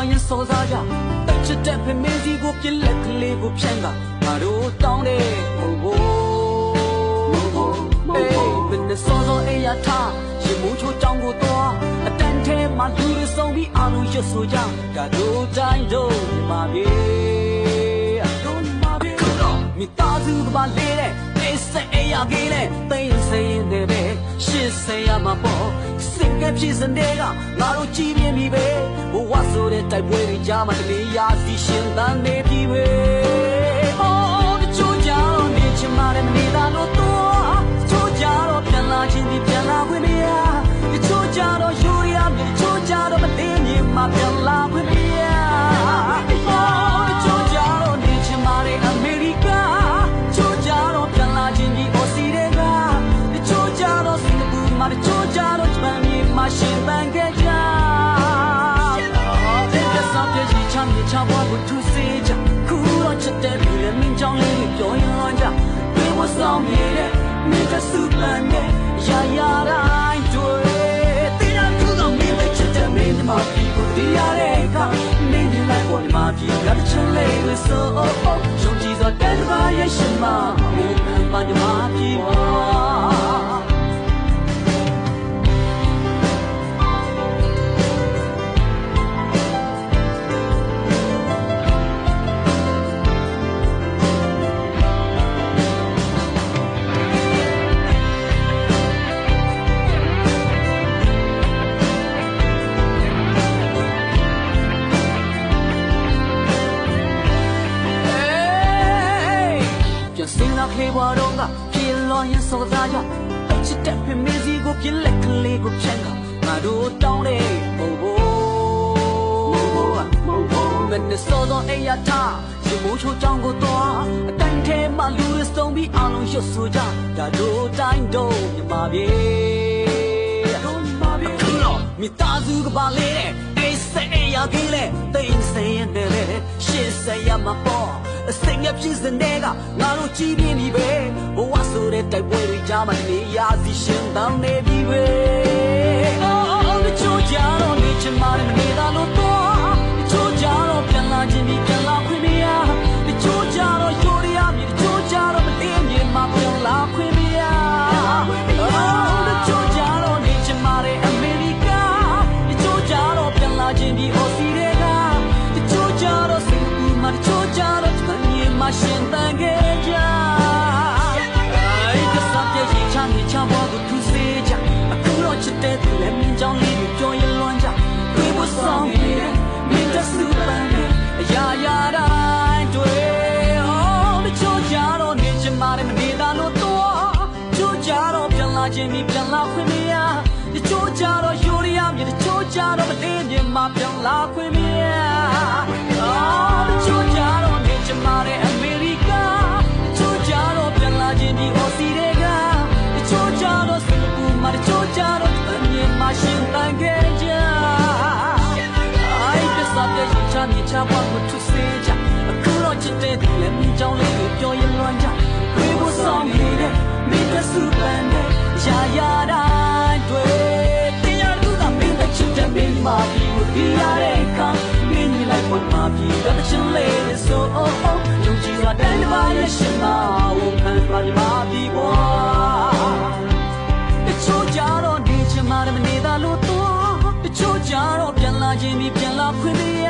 ရင်စောစားကြတချစ်တဲ့ဖေမေစီကိုပြလက်ကလေးကိုဖြန်းကငါတို့တောင်းတဲ့ဟိုဘိုးအေးဘယ်နဲ့စောစောအေးရထားရေမိုးချိုးကြောင်းကိုသွားအတန်ထဲမှာလူတွေဆုံးပြီးအာလုံးရွတ်ဆိုကြဒါတို့တိုင်းတို့မှာပြေတို့မှာပြေမိသားစုကပါလေးတဲ့အေးစိတ်အေးရကြီးတဲ့သိရင်စိတ်နေပဲရှစ်စိတ်ရမှာပေါ့စင်ကဖြစ်စတဲ့ကငါတို့ကြည်ပြင်းပြီပဲဘဝဆိုတဲ့တိုက်ပွဲတွေကြားမှာတလေရာစီရှင်တန်နေပြီပဲအော်တချို့ကြတော့နေချင်မှလည်းမနေတာလို့တော့တချို့ကြတော့ပြန်လာခြင်းဒီပြန်လာခွင့်မရတချို့ကြတော့ယူရီယာမြေတချို့ကြတော့မသိမြင်မှပြန်လာခွင့်မရအော်တချို့ကြတော့နေချင်မှလည်းအမေရိကတချို့ကြတော့ပြန်လာခြင်းဒီအော်စီတွေကတချို့ကြတော့စင်ကာပူမှာတချို့ကြတော့ဂျပန်မြေမှာရှင်ပန်းခဲ့ကြချဘွားကိုသူစေးကြခုတော့ချက်တဲ့လူလည်းမင်းကြောင့်လေးပြောရင်လွန်ကြတွေးဝဆောင်နေတဲ့မင်းကစုပန်နဲ့ရာရာတိုင်းတွေ့တင်းရသူတော့မင်းပဲချက်တဲ့မင်းဒီမှာပြီးကိုတရားတဲ့ကမင်းဒီလိုက်ပေါ်ဒီမှာပြီးကတချင်လေးဝဆိုရှုံးကြည့်သောတဲ့ဘာရဲ့ရှင်မမင်းမှန်ဒီမှာပြီးပါခေဘွားတော့ကပြေလောရင်စောစားကြအချစ်တဲ့ဖေမေစီကိုပြလက်ကလေးကိုဖြန်းကငါတို့တောင်းတဲ့ဟိုဘိုးမနဲ့စောတော့အေးရထားရေမိုးချိုးကြောင်းကိုသွားအတန်ထဲမှာလူတွေဆုံးပြီးအာလုံးရွတ်ဆိုကြဒါတို့တိုင်းတို့မြမပြေမိသားစုကပါလေတဲ့အေးစိတ်အေးရကြီးလေသိရင်စိတ်နေလေရှစ်စိတ်ရမှာပေါ့အစိမ်ရဖြစ်စတဲ့ကငါတို့ကြည်ပြင်းပြီပဲဘဝဆိုတဲ့တိုက်ပွဲတွေကြားမှာနေရာစီရှင်တန်းနေပြီပဲအော်တချို့ကြတော့နေချင်မှလည်းမနေတာလို့တော့တချို့ကြတော့ပြန်လာခြင်းပြီးပြန်လာခွင့်မရတချို့ကြတော့ယူရီယာမြေတချို့ကြတော့မသိမြင်မှပြန်လာခွင့်မရအော်တချို့ကြတော့နေချင်မှလည်းအမေရိကတချို့ကြတော့ပြန်လာခြင်းပြီးအော်စီတွေကတချို့ကြတော့စင်ကာပူမှာတချို့ကြတော့မရှင်တန်ခဲ့ကြအဲ့ဒါစတဲ့ရေချမ်းချဘွားကိုသူစေးကြအခုတော့ချစ်တဲ့သူလည်းမင်းကြောင့်လေးကိုပြောရင်လွန်ကြတွေးဖို့ဆောင်နေတဲ့မင်းတဆူပန်းနဲ့အရာရာတိုင်းတွေ့အော်တချို့ကြတော့နေချင်မှလည်းမနေတာလို့တော့ချို့ကြတော့ပြန်လာခြင်းပြီးပြန်လာခွင့်မရတချို့ကြတော့ယူရီယာမြေတချို့ကြတော့မသိမြင်မှပြန်လာခွင့်မရအော်တချို့ကြတော့နေချင်မှလည်းရှင်တန်ခဲ့ကြအိုက်ပစတဲ့ရင်ချမ်းချဘွားကိုသူစေးကြအခုတော့ချစ်တဲ့သူလည်းမင်းကြောင့်လေးကိုပြောရင်လွန်ကြတွေးဖို့ဆောင်နေတဲ့မင်းကစုပန်နဲ့ရာရာတိုင်းတွေ့တင်းရသူကမင်းတဲ့ချစ်တဲ့မင်းမှာပြီးကိုဒီရတဲ့ကမင်းကြီးလိုက်ပေါ်မှာပြီးတော့တချင်လေးဆိုယုံကြည်စွာတန်တပါရဲ့ရှင်မဝန်ခံပါဒီမှာပြီးပါတချို့ကြတော့နေချင်မှလည်းမနေတာလို့တော့တချို့ကြတော့ပြန်လာခြင်းပြီးပြန်လာခွင့်မရ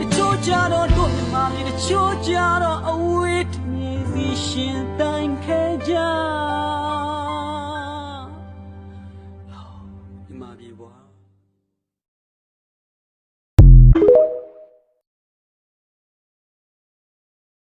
တချို့ကြတော့တို့မြမမြေတချို့ကြတော့အဝေးတည်းစီရှင်တိုင်းခဲ့ကြ